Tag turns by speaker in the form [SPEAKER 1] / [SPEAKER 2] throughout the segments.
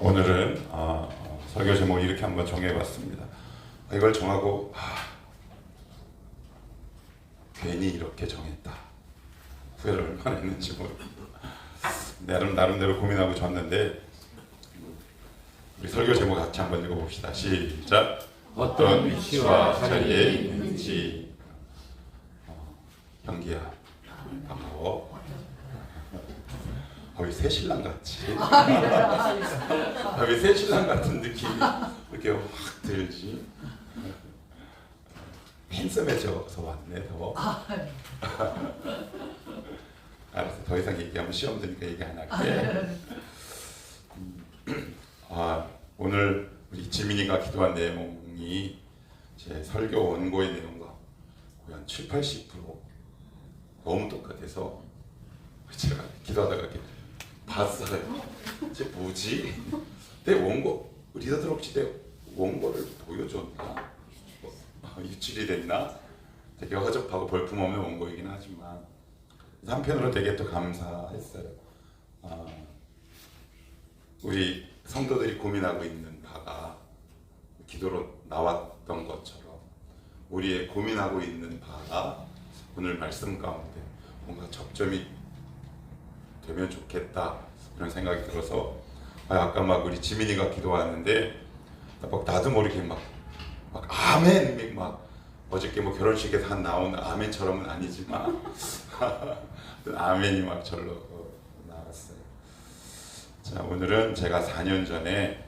[SPEAKER 1] 오늘은 설교 제목을 이렇게 한번 정해봤습니다. 이걸 정하고 괜히 이렇게 정했다 후회를 얼마나 했는지 나름대로 고민하고 줬는데, 우리 설교 제목 같이 한번 읽어봅시다. 시작. 어떤 위치와 자리에 있는지. 형기야 반가워. 왜 새신랑 같지? 왜 새신랑 같은 느낌이 이렇게 확 들지? 핸섬해져서 왔네 더. 알았어, 더 이상 얘기하면 시험 드니까 얘기 안 할게. 오늘 우리 지민이가 기도한 내용이 제 설교 원고의 내용과 거의 한 70-80% 너무 똑같아서 제가 기도하다가 이렇게 봤어요. 쟤 뭐지? 내 원고, 리더들 혹시 내 원고를 보여줬나? 유출이 됐나? 되게 허접하고 볼품없는 원고이긴 하지만 한편으로 되게 또 감사했어요. 우리 성도들이 고민하고 있는 바가 기도로 나왔던 것처럼 우리의 고민하고 있는 바가 오늘 말씀 가운데 뭔가 접점이 되면 좋겠다 그런 생각이 들어서 아까 막 우리 지민이가 기도하는데 나도 모르게 막 아멘 막 어저께 뭐 결혼식에서 한 나온 아멘처럼은 아니지만 아멘이 막 절로 나왔어요. 자, 오늘은 제가 4년 전에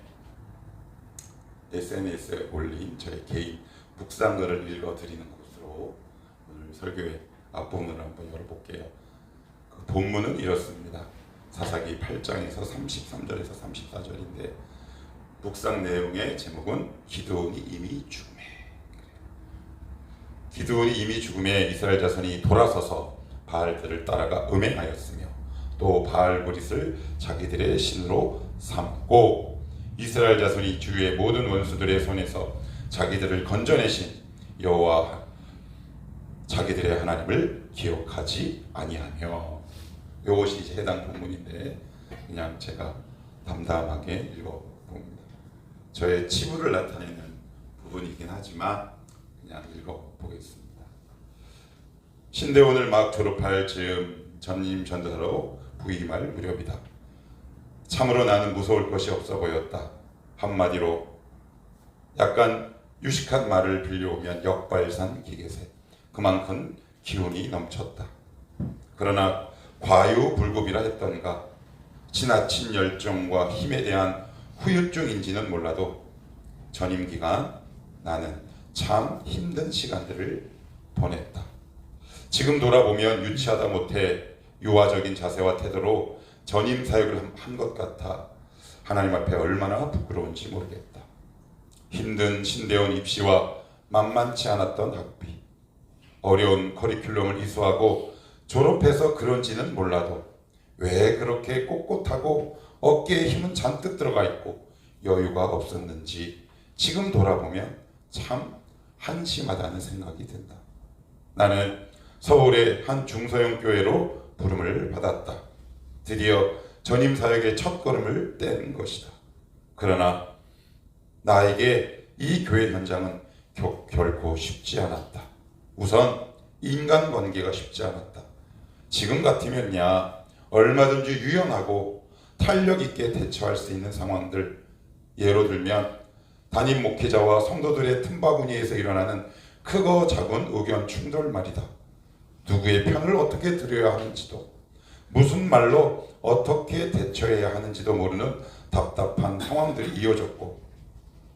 [SPEAKER 1] SNS에 올린 저의 개인 묵상글을 읽어드리는 곳으로 오늘 설교의 앞부분을 한번 열어볼게요. 그 본문은 이렇습니다. 사사기 8장에서 33절에서 34절인데 묵상 내용의 제목은 기드온이 이미 죽음에. 기드온이 이미 죽음에 이스라엘 자손이 돌아서서 바알들을 따라가 음행하였으며 또 바알브릿을 자기들의 신으로 삼고 이스라엘 자손이 주위의 모든 원수들의 손에서 자기들을 건져내신 여호와 자기들의 하나님을 기억하지 아니하며. 이것이 이제 해당 본문인데 그냥 제가 담담하게 읽어봅니다. 저의 치부를 나타내는 부분이긴 하지만 그냥 읽어보겠습니다. 신대원을 막 졸업할 즈음 전임 전도사로 부임할 무렵이다. 참으로 나는 무서울 것이 없어 보였다. 한마디로 약간 유식한 말을 빌려오면 역발산 기계세. 그만큼 기운이 넘쳤다. 그러나 과유불급이라 했던가 지나친 열정과 힘에 대한 후유증인지는 몰라도 전임 기간 나는 참 힘든 시간들을 보냈다. 지금 돌아보면 유치하다 못해 유아적인 자세와 태도로 전임 사역을 한 것 같아 하나님 앞에 얼마나 부끄러운지 모르겠다. 힘든 신대원 입시와 만만치 않았던 학비, 어려운 커리큘럼을 이수하고 졸업해서 그런지는 몰라도 왜 그렇게 꼿꼿하고 어깨에 힘은 잔뜩 들어가 있고 여유가 없었는지 지금 돌아보면 참 한심하다는 생각이 든다. 나는 서울의 한 중소형 교회로 부름을 받았다. 드디어 전임 사역의 첫 걸음을 뗀 것이다. 그러나 나에게 이 교회 현장은 결코 쉽지 않았다. 우선 인간관계가 쉽지 않았다. 지금 같으면야 얼마든지 유연하고 탄력 있게 대처할 수 있는 상황들, 예로 들면 담임 목회자와 성도들의 틈바구니에서 일어나는 크고 작은 의견 충돌 말이다. 누구의 편을 어떻게 들어야 하는지도, 무슨 말로 어떻게 대처해야 하는지도 모르는 답답한 상황들이 이어졌고,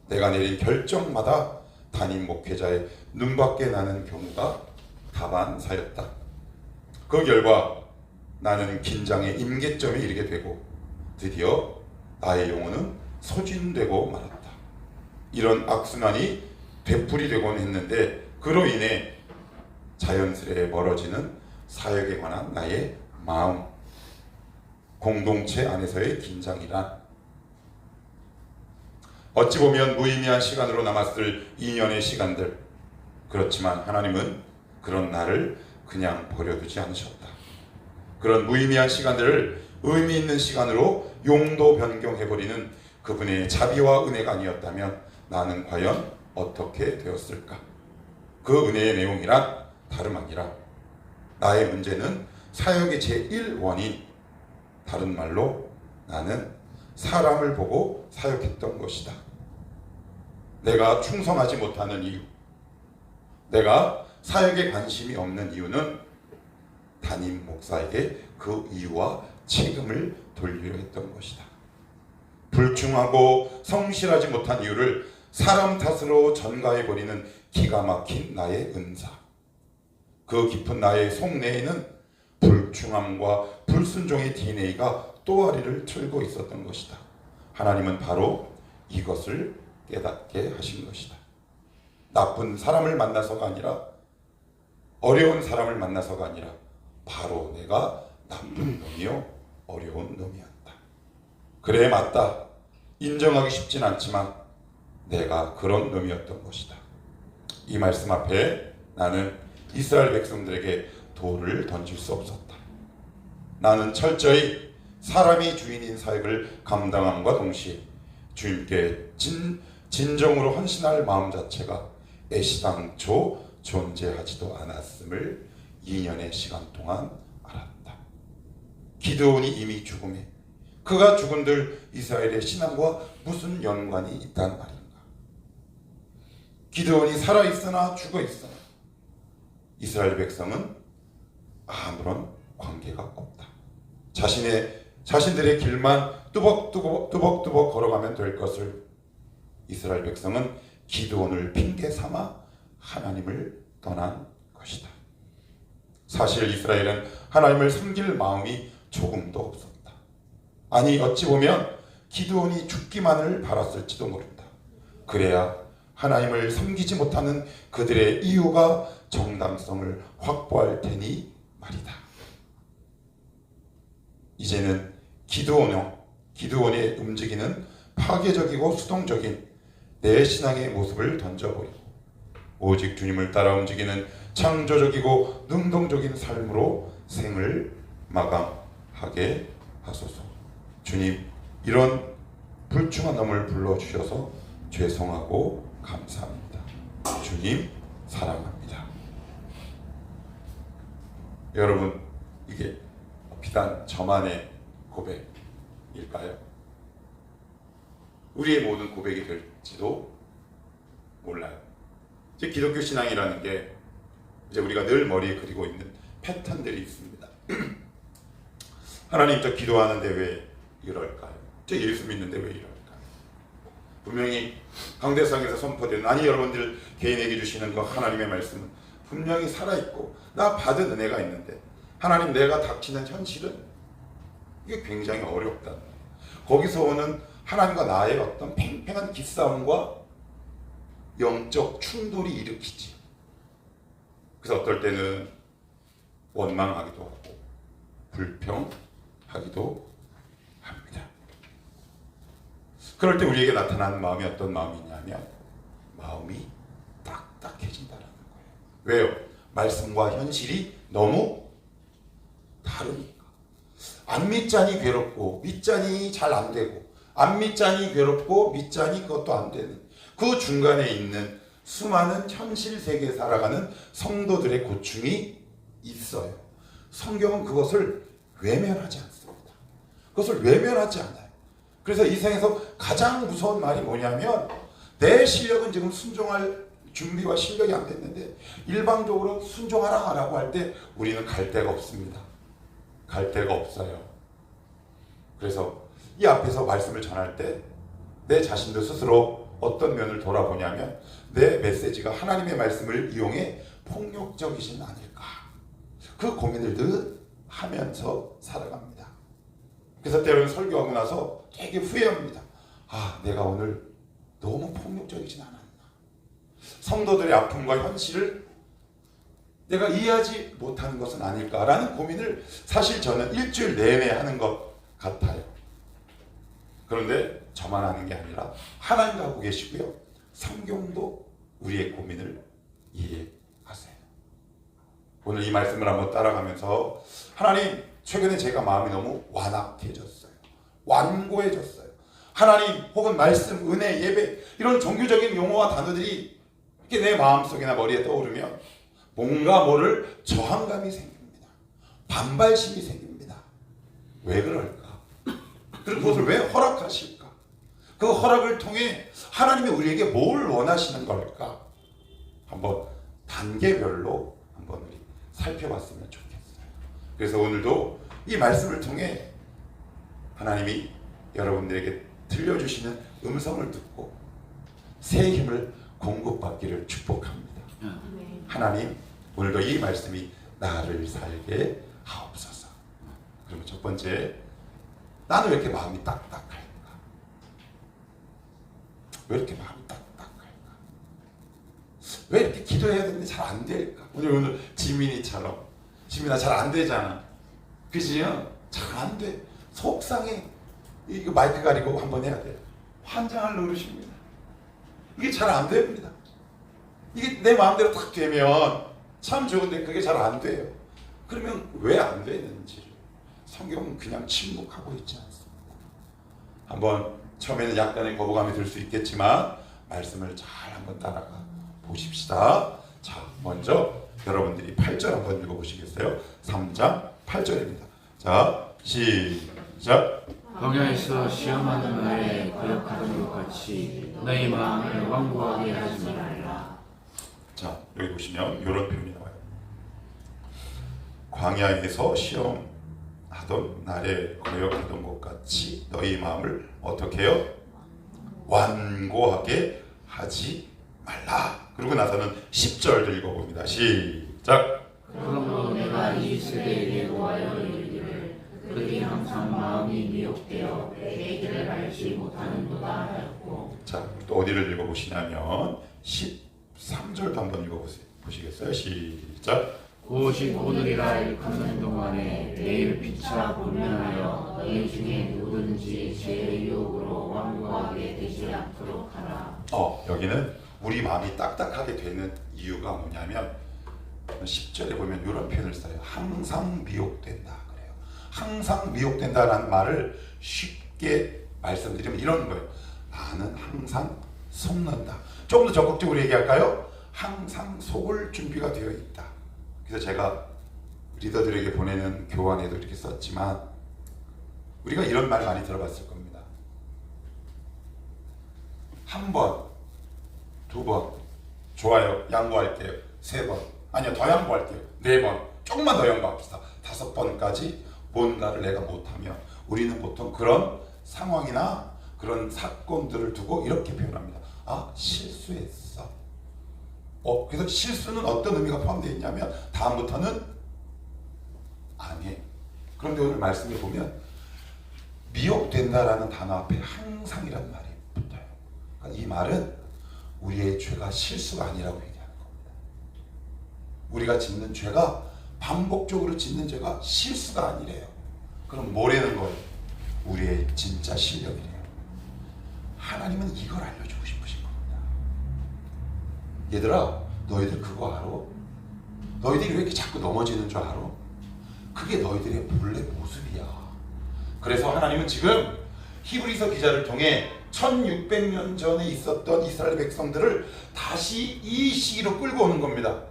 [SPEAKER 1] 내가 내린 결정마다 담임 목회자의 눈밖에 나는 경우가 다반사였다. 그 결과 나는 긴장의 임계점에 이르게 되고 드디어 나의 영혼은 소진되고 말았다. 이런 악순환이 되풀이되곤 했는데 그로 인해 자연스레 멀어지는 사역에 관한 나의 마음, 공동체 안에서의 긴장이란 어찌 보면 무의미한 시간으로 남았을 2년의 시간들. 그렇지만 하나님은 그런 나를 그냥 버려두지 않으셨다. 그런 무의미한 시간들을 의미 있는 시간으로 용도 변경해버리는 그분의 자비와 은혜가 아니었다면 나는 과연 어떻게 되었을까? 그 은혜의 내용이란 다름 아니라 나의 문제는 사역의 제1원인, 다른 말로 나는 사람을 보고 사역했던 것이다. 내가 충성하지 못하는 이유, 내가 사역에 관심이 없는 이유는 담임 목사에게 그 이유와 책임을 돌리려 했던 것이다. 불충하고 성실하지 못한 이유를 사람 탓으로 전가해버리는 기가 막힌 나의 은사, 그 깊은 나의 속내에는 불충함과 불순종의 DNA가 또아리를 틀고 있었던 것이다. 하나님은 바로 이것을 깨닫게 하신 것이다. 나쁜 사람을 만나서가 아니라, 어려운 사람을 만나서가 아니라 바로 내가 나쁜 놈이요 어려운 놈이었다. 그래, 맞다. 인정하기 쉽진 않지만 내가 그런 놈이었던 것이다. 이 말씀 앞에 나는 이스라엘 백성들에게 돌을 던질 수 없었다. 나는 철저히 사람이 주인인 사역을 감당함과 동시에 주님께 진정으로 헌신할 마음 자체가 애시당초 존재하지도 않았음을 2년의 시간 동안 알았다. 기드온이 이미 죽음에, 그가 죽은들 이스라엘의 신앙과 무슨 연관이 있단 말인가? 기드온이 살아있으나 죽어있으나 이스라엘 백성은 아무런 관계가 없다. 자신들의 길만 뚜벅뚜벅 걸어가면 될 것을 이스라엘 백성은 기드온을 핑계 삼아 하나님을 떠난 것이다. 사실 이스라엘은 하나님을 섬길 마음이 조금도 없었다. 아니, 어찌 보면 기드온이 죽기만을 바랐을지도 모른다. 그래야 하나님을 섬기지 못하는 그들의 이유가 정당성을 확보할 테니 말이다. 이제는 기드온의 움직이는 파괴적이고 수동적인 내 신앙의 모습을 던져버리고 오직 주님을 따라 움직이는 창조적이고 능동적인 삶으로 생을 마감하게 하소서. 주님, 이런 불충한 놈을 불러주셔서 죄송하고 감사합니다. 주님, 사랑합니다. 여러분, 이게 비단 저만의 고백일까요? 우리의 모든 고백이 될지도 몰라요. 이제 기독교 신앙이라는 게 이제 우리가 늘 머리에 그리고 있는 패턴들이 있습니다. 하나님, 저 기도하는데 왜 이럴까요? 저 예수 믿는데 왜 이럴까요? 분명히 강대상에서 선포되는, 아니 여러분들 개인에게 주시는 그 하나님의 말씀은 분명히 살아있고 나 받은 은혜가 있는데 하나님, 내가 닥치는 현실은 이게 굉장히 어렵다. 거기서 오는 하나님과 나의 어떤 팽팽한 기싸움과 영적 충돌이 일으키지. 그래서 어떨 때는 원망하기도 하고 불평하기도 합니다. 그럴 때 우리에게 나타나는 마음이 어떤 마음이냐면 마음이 딱딱해진다는 거예요. 왜요? 말씀과 현실이 너무 다르니까. 안 믿자니 괴롭고 믿자니 잘 안 되고, 안 믿자니 괴롭고 믿자니 그것도 안 되는 그 중간에 있는 수많은 현실 세계에 살아가는 성도들의 고충이 있어요. 성경은 그것을 외면하지 않습니다. 그것을 외면하지 않아요. 그래서 이 생에서 가장 무서운 말이 뭐냐면, 내 실력은 지금 순종할 준비와 실력이 안 됐는데 일방적으로 순종하라 라고 할 때 우리는 갈 데가 없습니다. 갈 데가 없어요. 그래서 이 앞에서 말씀을 전할 때 내 자신도 스스로 어떤 면을 돌아보냐면, 내 메시지가 하나님의 말씀을 이용해 폭력적이진 않을까, 그 고민을 늘 하면서 살아갑니다. 그래서 때로는 설교하고 나서 되게 후회합니다. 아, 내가 오늘 너무 폭력적이진 않았나. 성도들의 아픔과 현실을 내가 이해하지 못하는 것은 아닐까라는 고민을 사실 저는 일주일 내내 하는 것 같아요. 그런데 저만 하는 게 아니라 하나님도 하고 계시고요. 성경도 우리의 고민을 이해하세요. 오늘 이 말씀을 한번 따라가면서, 하나님, 최근에 제가 마음이 너무 완악해졌어요. 완고해졌어요. 하나님 혹은 말씀, 은혜, 예배 이런 종교적인 용어와 단어들이 이렇게 내 마음속이나 머리에 떠오르면 뭔가 모를 저항감이 생깁니다. 반발심이 생깁니다. 왜 그럴까? 그리고 그것을 왜 허락하실까? 그 허락을 통해 하나님이 우리에게 뭘 원하시는 걸까? 한번 단계별로 한번 우리 살펴봤으면 좋겠어요. 그래서 오늘도 이 말씀을 통해 하나님이 여러분들에게 들려주시는 음성을 듣고 새 힘을 공급받기를 축복합니다. 하나님, 오늘도 이 말씀이 나를 살게 하옵소서. 그러면 첫 번째, 나는 왜 이렇게 마음이 딱딱할까? 왜 이렇게 마음이 딱딱할까? 왜 이렇게 기도해야 되는데 잘 안 될까? 오늘 지민이처럼, 지민아 잘 안 되잖아. 그지요? 잘 안 돼. 속상해. 이거 마이크 가리고 한번 해야 돼. 환장할 노릇입니다. 이게 잘 안 됩니다. 이게 내 마음대로 딱 되면 참 좋은데 그게 잘 안 돼요. 그러면 왜 안 되는지 성경은 그냥 침묵하고 있지 않습니다. 한번 처음에는 약간의 거부감이 들 수 있겠지만 말씀을 잘 한번 따라가 보십시다. 자, 먼저 여러분들이 8절 한번 읽어보시겠어요? 3장 8절입니다. 자, 시작.
[SPEAKER 2] 광야에서 시험하는 날에 거역하던 것 같이 너희 마음을 완고하게 하지 말라.
[SPEAKER 1] 자, 여기 보시면 이런 표현이 나와요. 광야에서 시험하던 날에 거역하던 것 같이 너희 마음을 어떻게 해요? 완고하게 하지 말라. 그러고 나서는 10절도 읽어봅니다. 시작.
[SPEAKER 2] 그러므로 내가 이 세대에 예고하여 이르기를 그들이 항상 마음이 미혹되어 내 길을 알지 못하는도다 하였고.
[SPEAKER 1] 자, 또 어디를 읽어보시냐면 13절도 한번 읽어보시겠어요? 시작.
[SPEAKER 2] 오직 오늘이라 일컫는 동안에 내일 피차 분명하여 너희 중에 누구든지 제 유혹으로 완고하게 되지 않도록 하라.
[SPEAKER 1] 여기는 우리 마음이 딱딱하게 되는 이유가 뭐냐면 10절에 보면 이런 표현을 써요. 항상 미혹된다 그래요. 항상 미혹된다라는 말을 쉽게 말씀드리면 이런 거예요. 나는 항상 속는다. 조금 더 적극적으로 얘기할까요? 항상 속을 준비가 되어 있다. 그래서 제가 리더들에게 보내는 교환에도 이렇게 썼지만 우리가 이런 말 많이 들어봤을 겁니다. 한 번, 두 번, 좋아요, 양보할게요. 세 번, 아니요, 더 양보할게요. 네 번, 조금만 더 양보합시다. 5번까지 뭔가를 내가 못하면 우리는 보통 그런 상황이나 그런 사건들을 두고 이렇게 표현합니다. 아, 실수했어. 그래서 실수는 어떤 의미가 포함되어 있냐면 다음부터는 안 해. 그런데 오늘 말씀을 보면 미혹된다라는 단어 앞에 항상이라는 말이 붙어요. 그러니까 이 말은 우리의 죄가 실수가 아니라고 얘기하는 겁니다. 우리가 짓는 죄가 반복적으로 짓는 죄가 실수가 아니래요. 그럼 뭐라는 거예요? 우리의 진짜 실력이래요. 하나님은 이걸 알려주고 싶으신 겁니다. 얘들아, 너희들 그거 알아? 너희들이 왜 이렇게 자꾸 넘어지는 줄 알아? 그게 너희들의 본래 모습이야. 그래서 하나님은 지금 히브리서 기자를 통해 1600년 전에 있었던 이스라엘 백성들을 다시 이 시기로 끌고 오는 겁니다.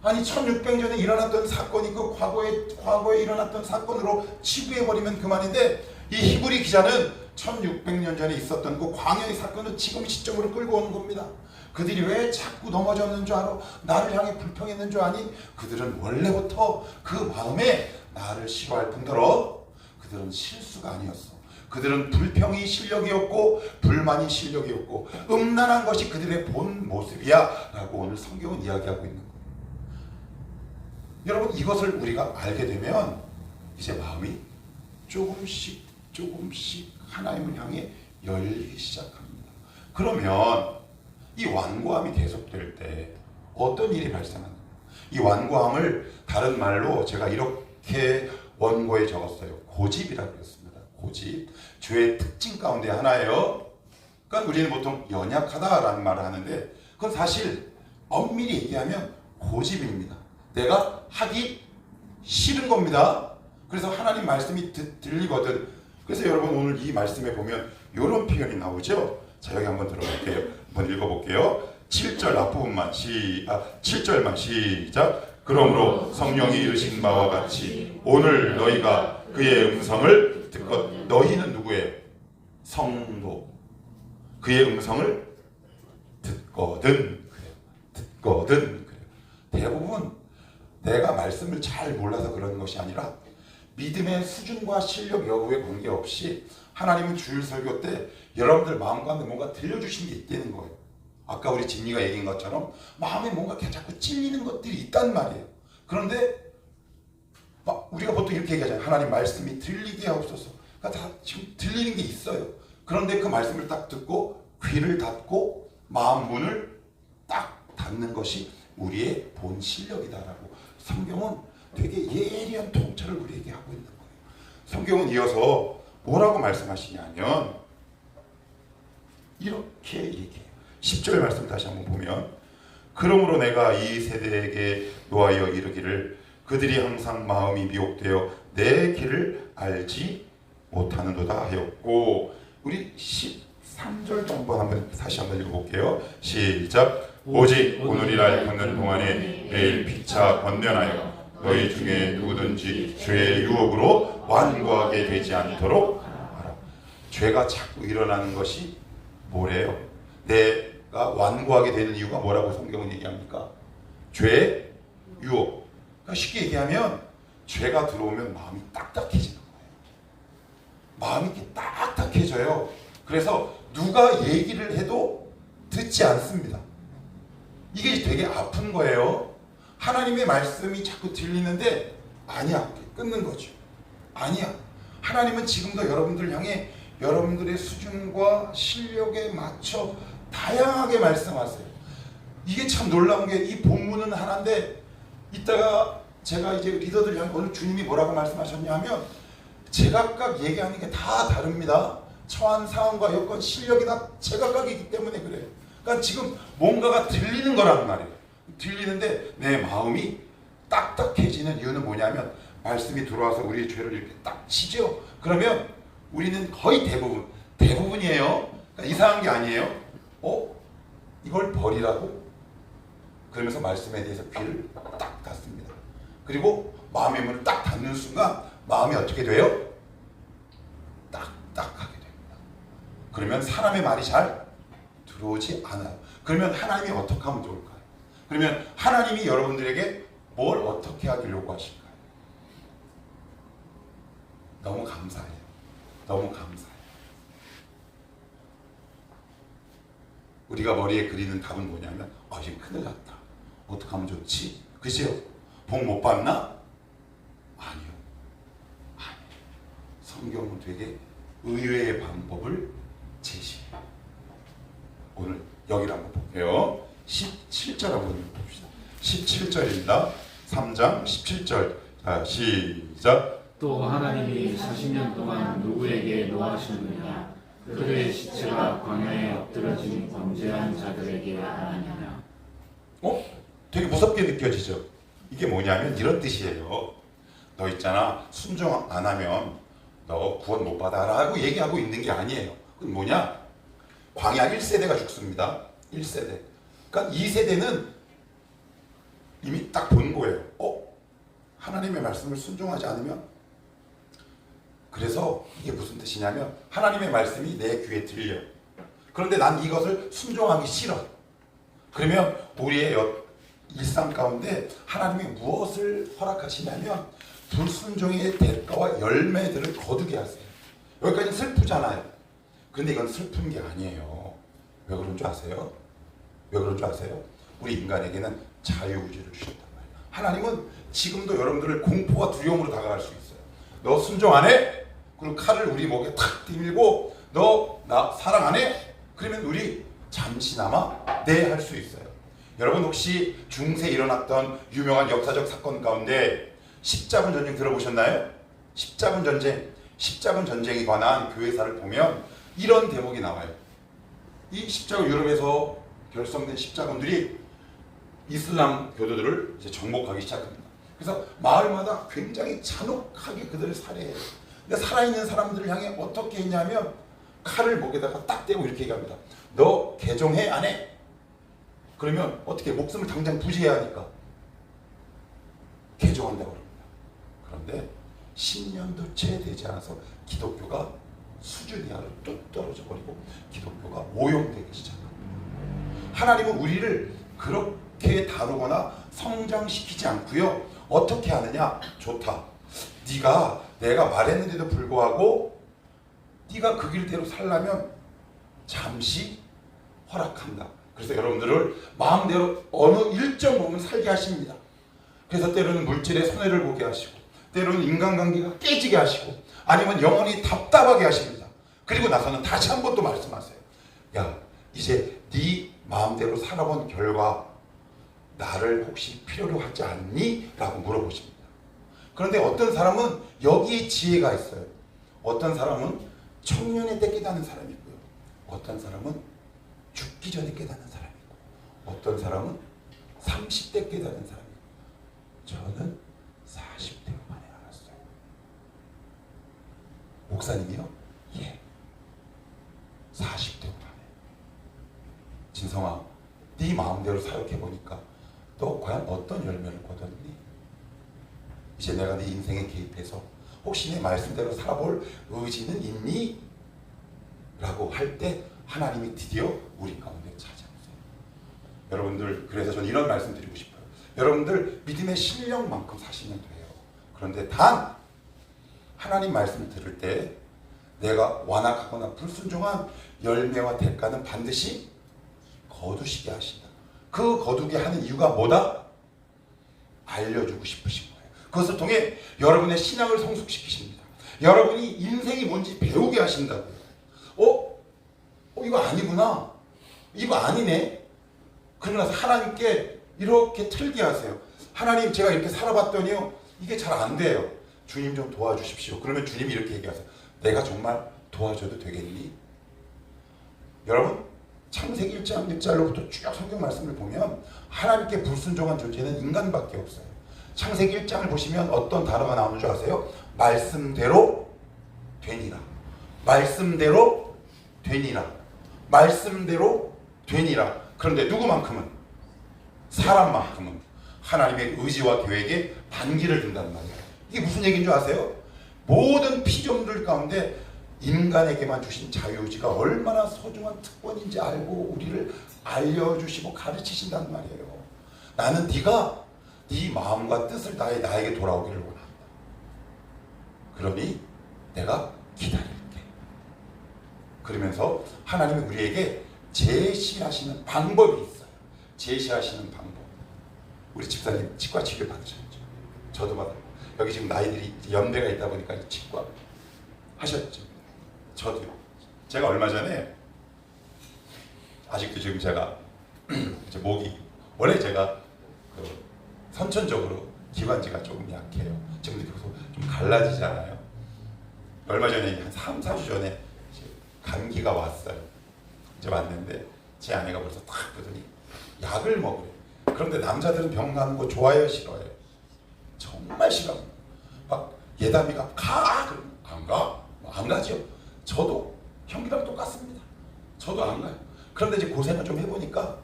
[SPEAKER 1] 아니 1600년 전에 일어났던 사건이 그 과거에 일어났던 사건으로 치부해버리면 그만인데 이 히브리 기자는 1600년 전에 있었던 그 광야의 사건을 지금 시점으로 끌고 오는 겁니다. 그들이 왜 자꾸 넘어졌는 줄 알아? 나를 향해 불평했는 줄 아니? 그들은 원래부터 그 마음에 나를 싫어할 뿐더러 그들은 실수가 아니었어. 그들은 불평이 실력이었고 불만이 실력이었고 음란한 것이 그들의 본 모습이야 라고 오늘 성경은 이야기하고 있는 거예요. 여러분, 이것을 우리가 알게 되면 이제 마음이 조금씩 하나님을 향해 열리기 시작합니다. 그러면 이 완고함이 계속될 때 어떤 일이 발생하는가? 이 완고함을 다른 말로 제가 이렇게 원고에 적었어요. 고집이라고 했습니다. 고집. 죄의 특징 가운데 하나예요. 그러니까 우리는 보통 연약하다라는 말을 하는데 그건 사실 엄밀히 얘기하면 고집입니다. 내가 하기 싫은 겁니다. 그래서 하나님 말씀이 들리거든. 그래서 여러분 오늘 이 말씀에 보면 이런 표현이 나오죠. 자, 여기 한번 들어볼게요. 한번 읽어볼게요. 7절 앞부분만 7절만 시작. 그러므로 성령이 이르신 바와 같이 오늘 너희가 그의 음성을 듣고, 너희는 누구예요? 성도. 그의 음성을 듣거든. 듣거든. 대부분 내가 말씀을 잘 몰라서 그런 것이 아니라 믿음의 수준과 실력 여부에 관계없이 하나님은 주일 설교 때 여러분들 마음 가운데 뭔가 들려주신 게 있다는 거예요. 아까 우리 진리가 얘기한 것처럼 마음에 뭔가 자꾸 찔리는 것들이 있단 말이에요. 그런데 우리가 보통 이렇게 얘기하잖아요. 하나님 말씀이 들리게 하옵소서. 그러니까 다 지금 들리는 게 있어요. 그런데 그 말씀을 딱 듣고 귀를 닫고 마음 문을 딱 닫는 것이 우리의 본 실력이다라고 성경은 되게 예리한 통찰을 우리에게 하고 있는 거예요. 성경은 이어서 뭐라고 말씀하시냐면 이렇게 얘기해요. 10절 말씀 다시 한번 보면 그러므로 내가 이 세대에게 노하여 이르기를 그들이 항상 마음이 미혹되어 내 길을 알지 못하는도다 하였고, 우리 13절 한번 다시 한번 읽어볼게요. 시작. 오직 오늘이라 걷는 동안에 내일 피차 권면하여 너희 중에 누구든지 죄의 유혹으로 완고하게 되지 않도록 하라. 죄가 자꾸 일어나는 것이 뭐래요? 내가 완고하게 되는 이유가 뭐라고 성경은 얘기합니까? 죄의 유혹. 그러니까 쉽게 얘기하면 죄가 들어오면 마음이 딱딱해지는 거예요. 마음이 이렇게 딱딱해져요. 그래서 누가 얘기를 해도 듣지 않습니다. 이게 되게 아픈 거예요. 하나님의 말씀이 자꾸 들리는데 아니야, 끊는 거죠. 아니야. 하나님은 지금도 여러분들 향해 여러분들의 수준과 실력에 맞춰 다양하게 말씀하세요. 이게 참 놀라운 게 이 본문은 하나인데 이따가 제가 이제 리더들 향해 오늘 주님이 뭐라고 말씀하셨냐면 제각각 얘기하는 게 다 다릅니다. 처한 상황과 여건 실력이 다 제각각이기 때문에 그래요. 그러니까 지금 뭔가가 들리는 거란 말이에요. 들리는데 내 마음이 딱딱해지는 이유는 뭐냐면 말씀이 들어와서 우리의 죄를 이렇게 딱 치죠. 그러면 우리는 거의 대부분이에요. 그러니까 이상한 게 아니에요. 이걸 버리라고? 그러면서 말씀에 대해서 귀를 딱 닫습니다. 그리고 마음의 문을 딱 닫는 순간 마음이 어떻게 돼요? 딱딱하게 됩니다. 그러면 사람의 말이 잘 들어오지 않아요. 그러면 하나님이 어떻게 하면 좋을까요? 그러면 하나님이 여러분들에게 뭘 어떻게 하길 요구하실까요? 너무 감사해요. 너무 감사해요. 우리가 머리에 그리는 답은 뭐냐면 이제 큰일 났다. 어떻게 하면 좋지? 그죠? 복 못 받나? 아니요. 성경은 되게 의외의 방법을 제시해요. 오늘 여기를 한번 볼게요. 17절 한번 봅시다. 17절입니다. 3장 17절. 자, 시작.
[SPEAKER 2] 또 하나님이 40년 동안 누구에게 노하셨느냐? 그들의 시체가 광야에 엎드러진 범죄한 자들에게 하느냐?
[SPEAKER 1] 되게 무섭게 느껴지죠? 이게 뭐냐면 이런 뜻이에요. 너 있잖아, 순종 안 하면 너 구원 못 받아라고 얘기하고 있는 게 아니에요. 그건 뭐냐? 광야 1세대가 죽습니다. 1세대. 그러니까 2세대는 이미 딱 본 거예요. 하나님의 말씀을 순종하지 않으면, 그래서 이게 무슨 뜻이냐면 하나님의 말씀이 내 귀에 들려. 그런데 난 이것을 순종하기 싫어. 그러면 우리의 일상 가운데 하나님이 무엇을 허락하시냐면 불순종의 대가와 열매들을 거두게 하세요. 여기까지 슬프잖아요. 근데 이건 슬픈 게 아니에요. 왜 그런 줄 아세요? 왜 그런 줄 아세요? 우리 인간에게는 자유의지를 주셨단 말이에요. 하나님은 지금도 여러분들을 공포와 두려움으로 다가갈 수 있어요. 너 순종 안 해? 그럼 칼을 우리 목에 탁 디밀고 너 나 사랑 안 해? 그러면 우리 잠시나마 네 할 수 있어요. 여러분 혹시 중세에 일어났던 유명한 역사적 사건 가운데 십자군 전쟁 들어보셨나요? 십자군 전쟁에 관한 교회사를 보면 이런 대목이 나와요. 이 십자군, 유럽에서 결성된 십자군들이 이슬람 교도들을 이제 정복하기 시작합니다. 그래서 마을마다 굉장히 잔혹하게 그들을 살해해요. 근데 살아있는 사람들을 향해 어떻게 했냐면 칼을 목에다가 딱 대고 이렇게 얘기합니다. 너 개종해? 안 해? 그러면 어떻게 목숨을 당장 부지해야 하니까 개종한다고 그럽니다. 그런데 10년도 채 되지 않아서 기독교가 수준 이하로 뚝 떨어져 버리고 기독교가 오염되기 시작합니다. 하나님은 우리를 그렇게 다루거나 성장시키지 않고요. 어떻게 하느냐? 좋다. 네가 내가 말했는데도 불구하고 네가 그 길대로 살려면 잠시 허락한다. 그래서 여러분들을 마음대로 어느 일정 부분 살게 하십니다. 그래서 때로는 물질에 손해를 보게 하시고 때로는 인간관계가 깨지게 하시고 아니면 영혼이 답답하게 하십니다. 그리고 나서는 다시 한 번 또 말씀하세요. 야, 이제 네 마음대로 살아본 결과 나를 혹시 필요로 하지 않니? 라고 물어보십니다. 그런데 어떤 사람은 여기에 지혜가 있어요. 어떤 사람은 청년에 때 깨닫는 사람이 있고요. 어떤 사람은 죽기 전에 깨닫는 사람이 있고 어떤 사람은 30대 깨닫는 사람이 있고 저는 40대 만에 알았어요. 목사님이요? 예. 40대 만에. 진성아, 네 마음대로 사역해보니까 너 과연 어떤 열매를 거뒀니? 이제 내가 네 인생에 개입해서 혹시 내 말씀대로 살아볼 의지는 있니? 라고 할 때 하나님이 드디어 우리 가운데 찾아오세요. 여러분들, 그래서 저는 이런 말씀 드리고 싶어요. 여러분들 믿음의 실력만큼 사시면 돼요. 그런데 단 하나님 말씀을 들을 때 내가 완악하거나 불순종한 열매와 대가는 반드시 거두시게 하신다. 그 거두게 하는 이유가 뭐다? 알려주고 싶으신 거예요. 그것을 통해 여러분의 신앙을 성숙시키십니다. 여러분이 인생이 뭔지 배우게 하신다고요. 이거 아니구나. 이거 아니네. 그러고 나서 하나님께 이렇게 틀게 하세요. 하나님, 제가 이렇게 살아봤더니요, 이게 잘 안 돼요. 주님 좀 도와주십시오. 그러면 주님이 이렇게 얘기하세요. 내가 정말 도와줘도 되겠니? 여러분, 창세기 1장 1절로부터 쭉 성경 말씀을 보면 하나님께 불순종한 존재는 인간밖에 없어요. 창세기 1장을 보시면 어떤 단어가 나오는 줄 아세요? 말씀대로 되니라. 말씀대로 되니라. 말씀대로 되니라. 그런데 누구만큼은? 사람만큼은 하나님의 의지와 계획에 반기를 든단 말이에요. 이게 무슨 얘기인 줄 아세요? 모든 피조물 가운데 인간에게만 주신 자유의지가 얼마나 소중한 특권인지 알고 우리를 알려주시고 가르치신단 말이에요. 나는 네가 네 마음과 뜻을 다해 나에게 돌아오기를 원한다. 그러니 내가 기다릴게. 그러면서 하나님이 우리에게 제시하시는 방법이 있어요. 제시하시는 방법. 우리 집사님 치과 치료 받으셨죠? 저도 받아요. 여기 지금 나이들이 연배가 있다 보니까 치과 하셨죠? 저도요. 제가 얼마 전에 아직도 지금 제가 이제 목이 원래 제가 선천적으로 기관지가 조금 약해요. 지금 계속 좀 갈라지잖아요. 얼마 전에 한 3, 4주 전에 감기가 왔어요. 이제 왔는데 제 아내가 벌써 딱 보더니 약을 먹으래. 그런데 남자들은 병 가는 거 좋아해요, 싫어해요? 정말 싫어합니다. 막 예담이가 가! 그러면 안 가? 안 가죠. 저도 형이랑 똑같습니다. 저도 안 가요. 그런데 이제 고생을 좀 해보니까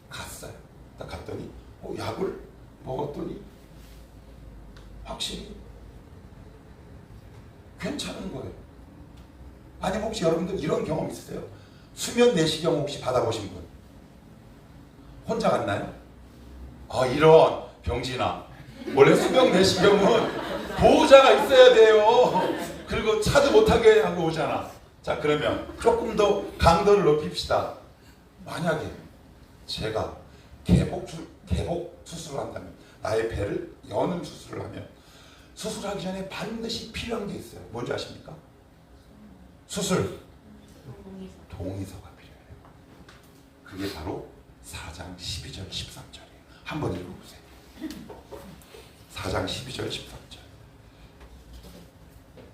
[SPEAKER 1] 갔어요. 딱 갔더니 약을 먹었더니 확실히 괜찮은 거예요. 아니면 혹시 여러분들 이런 경험 있으세요? 수면 내시경 혹시 받아보신 분? 혼자 갔나요? 이런 병진아, 원래 수면 내시경은 보호자가 있어야 돼요. 그리고 차도 못하게 하고 오잖아. 자, 그러면 조금 더 강도를 높입시다. 만약에 제가 개복 수술을 한다면, 나의 배를 여는 수술을 하면 수술하기 전에 반드시 필요한 게 있어요. 뭔지 아십니까? 수술 동의서가 필요해요. 그게 바로 4장 12절 13절이에요. 한번 읽어보세요. 4장 12절 13절.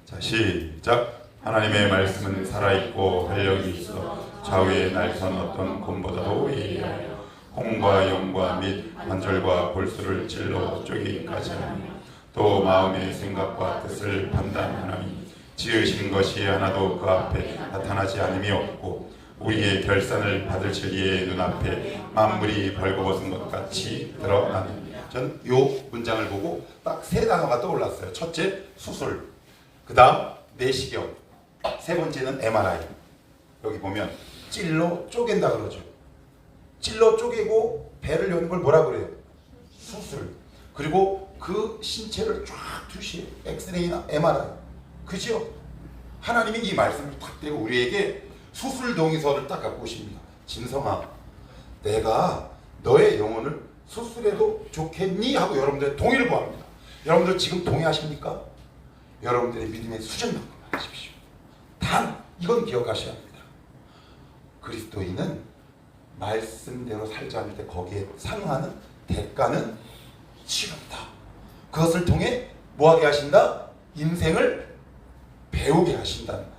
[SPEAKER 1] 자, 시작. 하나님의 말씀은 살아있고 활력이 있어 좌우에 날선 어떤 곰보다도 예리하여 공과 영과 및 관절과 골수를 찔러 쪼개기까지 하며 또 마음의 생각과 뜻을 판단하나니 지으신 것이 하나도 그 앞에 나타나지 않음이 없고 우리의 결산을 받을 진리의 눈앞에 만물이 벌거벗은 것 같이 드러나니. 전 이 문장을 보고 딱 세 단어가 떠올랐어요. 첫째, 수술. 그 다음, 내시경. 세 번째는 MRI. 여기 보면 찔러 쪼갠다 그러죠. 찔러 쪼개고 배를 여는 걸 뭐라 그래요? 수술. 그리고 그 신체를 쫙 투시해. 엑스레이나 MRI. 그죠? 하나님이 이 말씀을 탁 대고 우리에게 수술 동의서를 딱 갖고 오십니다. 진성아, 내가 너의 영혼을 수술해도 좋겠니? 하고 여러분들의 동의를 구합니다. 여러분들 지금 동의하십니까? 여러분들의 믿음의 수준만큼 하십시오. 단 이건 기억하셔야 합니다. 그리스도인은 말씀대로 살지 않을 때 거기에 상응하는 대가는 치릅니다. 그것을 통해 뭐하게 하신다? 인생을 배우게 하신다는 거예요.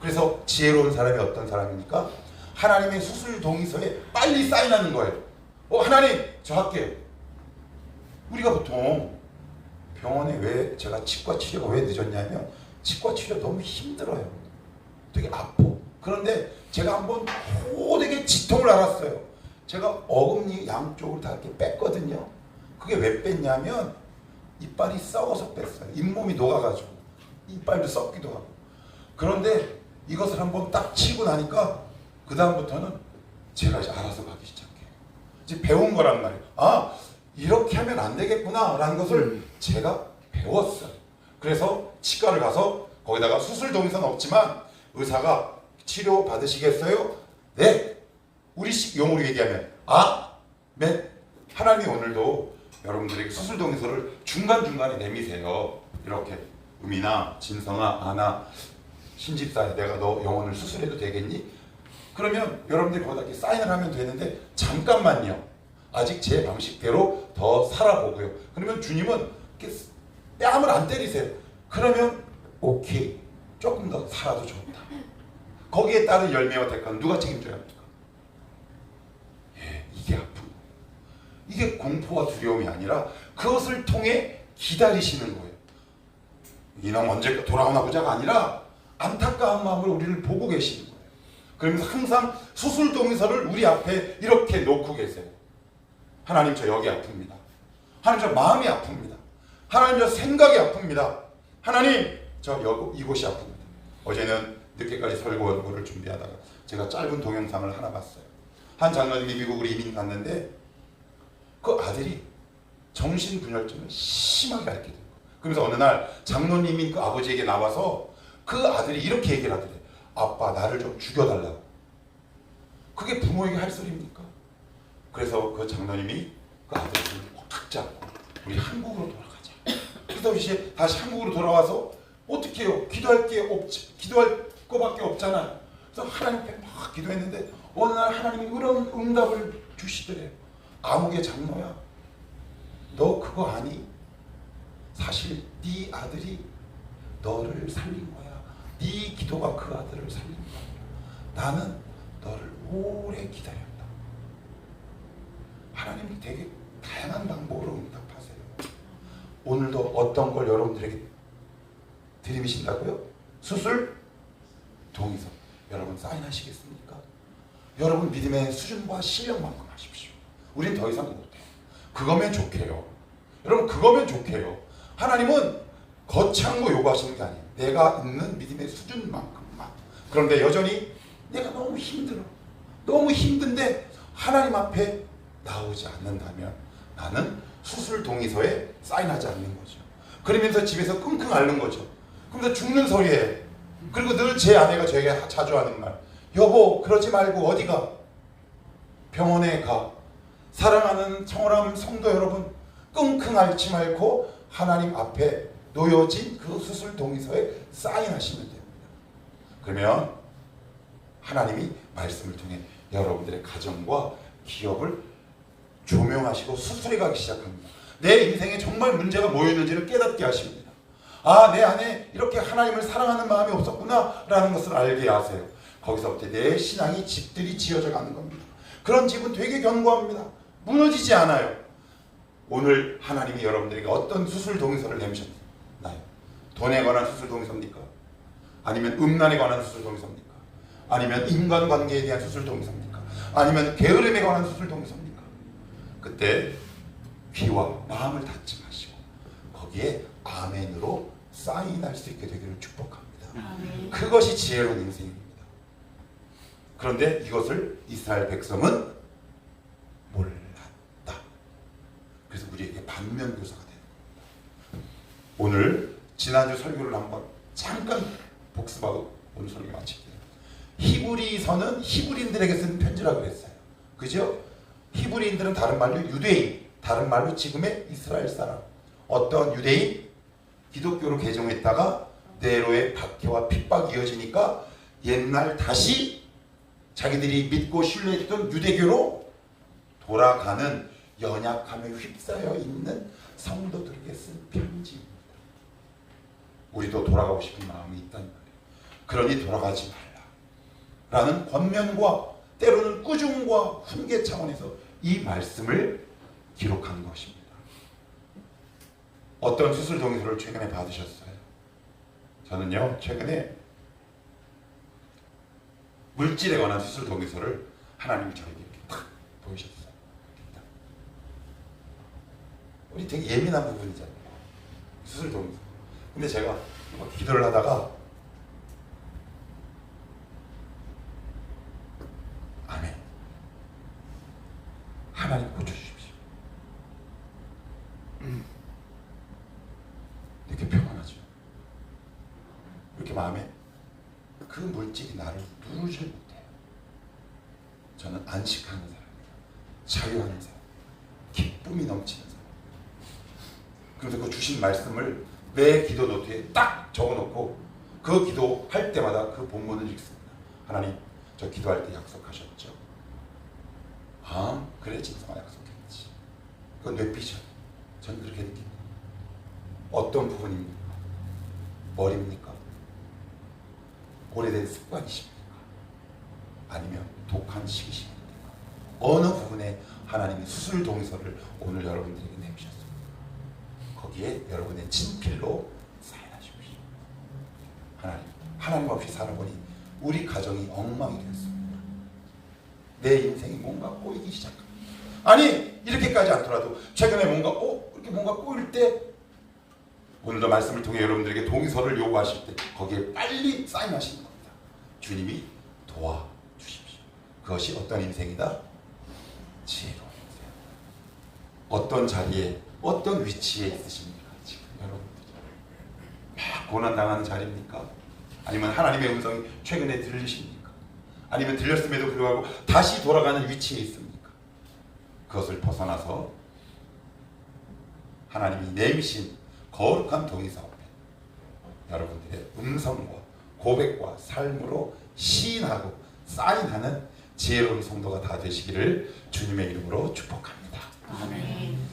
[SPEAKER 1] 그래서 지혜로운 사람이 어떤 사람입니까? 하나님의 수술 동의서에 빨리 사인하는 거예요. 하나님 저 할게요. 우리가 보통 병원에 왜 제가 치과 치료가 왜 늦었냐면 치과 치료 너무 힘들어요. 되게 아파. 그런데 제가 한번 호되게 지통을 알았어요. 제가 어금니 양쪽으로 다 이렇게 뺐거든요. 그게 왜 뺐냐면 이빨이 썩어서 뺐어요. 잇몸이 녹아가지고 이빨도 썩기도 하고. 그런데 이것을 한번 딱 치고 나니까 그 다음부터는 제가 이제 알아서 가기 시작해요. 이제 배운 거란 말이에요. 아, 이렇게 하면 안 되겠구나 라는 것을 제가 배웠어요. 그래서 치과를 가서 거기다가 수술 동의서는 없지만 의사가 치료 받으시겠어요? 네. 우리식 용어로 얘기하면 네. 하나님이 오늘도 여러분들에게 수술 동의서를 중간중간에 내미세요. 이렇게 음이나 진성아, 아나, 신집사야, 내가 너 영혼을 수술해도 되겠니? 그러면 여러분들이 거기다 이렇게 사인을 하면 되는데 잠깐만요. 아직 제 방식대로 더 살아보고요. 그러면 주님은 이렇게 뺨을 안 때리세요. 그러면 오케이. 조금 더 살아도 좋다. 거기에 따른 열매와 대가는 누가 책임져야 합니까? 이게 아픔. 이게 공포와 두려움이 아니라 그것을 통해 기다리시는 거예요. 이놈 언제 돌아오나 보자가 아니라 안타까운 마음으로 우리를 보고 계시는 거예요. 그러면서 항상 수술 동의서를 우리 앞에 이렇게 놓고 계세요. 하나님 저 여기 아픕니다. 하나님 저 마음이 아픕니다. 하나님 저 생각이 아픕니다. 하나님 저 이곳이 아픕니다. 어제는 늦게까지 설교 원고를 준비하다가 제가 짧은 동영상을 하나 봤어요. 한 장로님이 미국으로 이민 갔는데 그 아들이 정신분열증을 심하게 앓게 돼요. 그러면서 어느 날 장로님인 그 아버지에게 나와서 그 아들이 이렇게 얘기를 하더래요. 아빠 나를 좀 죽여달라고. 그게 부모에게 할 소리입니까? 그래서 그 장로님이 그 아들을 확 잡고 우리 한국으로 돌아가자. 그래서 이제 다시 한국으로 돌아와서 어떻게 해요? 기도할 거밖에 없잖아요. 그래서 하나님 앞에 막 기도했는데 어느 날 하나님이 이런 응답을 주시더래요. 아무개 장로야, 너 그거 아니? 사실 네 아들이 너를 살린 거야. 네 기도가 그 아들을 살린 거야. 나는 너를 오래 기다렸다. 하나님이 되게 다양한 방법으로 응답하세요. 오늘도 어떤 걸 여러분들에게 드리신다고요? 수술 동의서. 여러분 사인하시겠습니까? 여러분 믿음의 수준과 실력만큼 하십시오. 우린 더 이상 못해요. 그거면 좋게요. 여러분 그거면 좋게요. 하나님은 거창한 거 요구하시는 게 아니에요. 내가 있는 믿음의 수준만큼만. 그런데 여전히 내가 너무 힘들어. 너무 힘든데 하나님 앞에 나오지 않는다면 나는 수술 동의서에 사인하지 않는 거죠. 그러면서 집에서 끙끙 앓는 거죠. 그러면서 죽는 소리예요. 그리고 늘 제 아내가 저에게 자주 하는 말, 여보 그러지 말고 어디 가? 병원에 가. 사랑하는 청월함 성도 여러분, 끙끙 앓지 말고 하나님 앞에 놓여진 그 수술 동의서에 사인하시면 됩니다. 그러면 하나님이 말씀을 통해 여러분들의 가정과 기업을 조명하시고 수술해 가기 시작합니다. 내 인생에 정말 문제가 뭐였는지를 깨닫게 하십니다. 내 안에 이렇게 하나님을 사랑하는 마음이 없었구나 라는 것을 알게 하세요. 거기서부터 내 신앙이 집들이 지어져 가는 겁니다. 그런 집은 되게 견고합니다. 무너지지 않아요. 오늘 하나님이 여러분들에게 어떤 수술 동의서를 내미셨나요? 돈에 관한 수술 동의서입니까? 아니면 음란에 관한 수술 동의서입니까? 아니면 인간관계에 대한 수술 동의서입니까? 아니면 게으름에 관한 수술 동의서입니까? 그때 귀와 마음을 닫지 마시고 거기에 아멘으로 사인할 수 있게 되기를 축복합니다.
[SPEAKER 2] 아멘.
[SPEAKER 1] 그것이 지혜로운 인생입니다. 그런데 이것을 이스라엘 백성은 몰랐다. 그래서 우리에게 반면교사가 되는 겁니다. 오늘 지난주 설교를 한번 잠깐 복습하고 오늘 설교 마칠게요. 히브리서는 히브리인들에게 쓴 편지라고 그랬어요. 그죠? 히브리인들은 다른 말로 유대인, 다른 말로 지금의 이스라엘 사람. 어떤 유대인? 기독교로 개종했다가 네로의 박해와 핍박이 이어지니까 옛날 다시 자기들이 믿고 신뢰했던 유대교로 돌아가는 연약함에 휩싸여 있는 성도들에게 쓴 편지입니다. 우리도 돌아가고 싶은 마음이 있단 말이에요. 그러니 돌아가지 말라 라는 권면과 때로는 꾸중과 훈계 차원에서 이 말씀을 기록한 것입니다. 어떤 수술 동의서를 최근에 받으셨어요? 저는요 최근에 물질에 관한 수술 동의서를 하나님이 저에게 이렇게 탁 보이셨어요. 우리 되게 예민한 부분이잖아요. 수술 동의서. 근데 제가 막 기도를 하다가 아멘. 하나님 고쳐주십시오. 이렇게 평안하죠. 이렇게 마음에 그 물질이 나를 누르질 못해요. 저는 안식하는 사람이에요. 자유하는 사람, 기쁨이 넘치는 사람. 그래서 그 주신 말씀을 내 기도 노트에 딱 적어놓고 그 기도할 때마다 그 본문을 읽습니다. 하나님, 저 기도할 때 약속하셨죠? 아, 그래 진성아 약속했지. 그건 뇌피셜. 전 그렇게 느낍니다. 어떤 부분입니까? 머리입니까? 오래된 습관이십니까? 아니면 독한 시기십니까? 어느 부분에 하나님이 수술 동의서를 오늘 여러분들에게 내미셨습니다. 거기에 여러분의 친필로 사인하십시오. 하나님 없이 살아보니 우리 가정이 엉망이 되었습니다. 내 인생이 뭔가 꼬이기 시작합니다. 아니 이렇게까지 않더라도 최근에 이렇게 뭔가 꼬일 때 오늘도 말씀을 통해 여러분들에게 동의서를 요구하실 때 거기에 빨리 사인하시는 겁니다. 주님이 도와주십시오. 그것이 어떤 인생이다? 지혜로운 인생. 어떤 자리에 어떤 위치에 있으십니까? 지금 여러분들이 막 고난당하는 자리입니까? 아니면 하나님의 음성이 최근에 들리십니까? 아니면 들렸음에도 불구하고 다시 돌아가는 위치에 있습니까? 그것을 벗어나서 하나님이 내미신 거룩한 동의서 앞에 여러분들의 음성과 고백과 삶으로 시인하고 사인하는 지혜로운 성도가 다 되시기를 주님의 이름으로 축복합니다.
[SPEAKER 2] 아멘.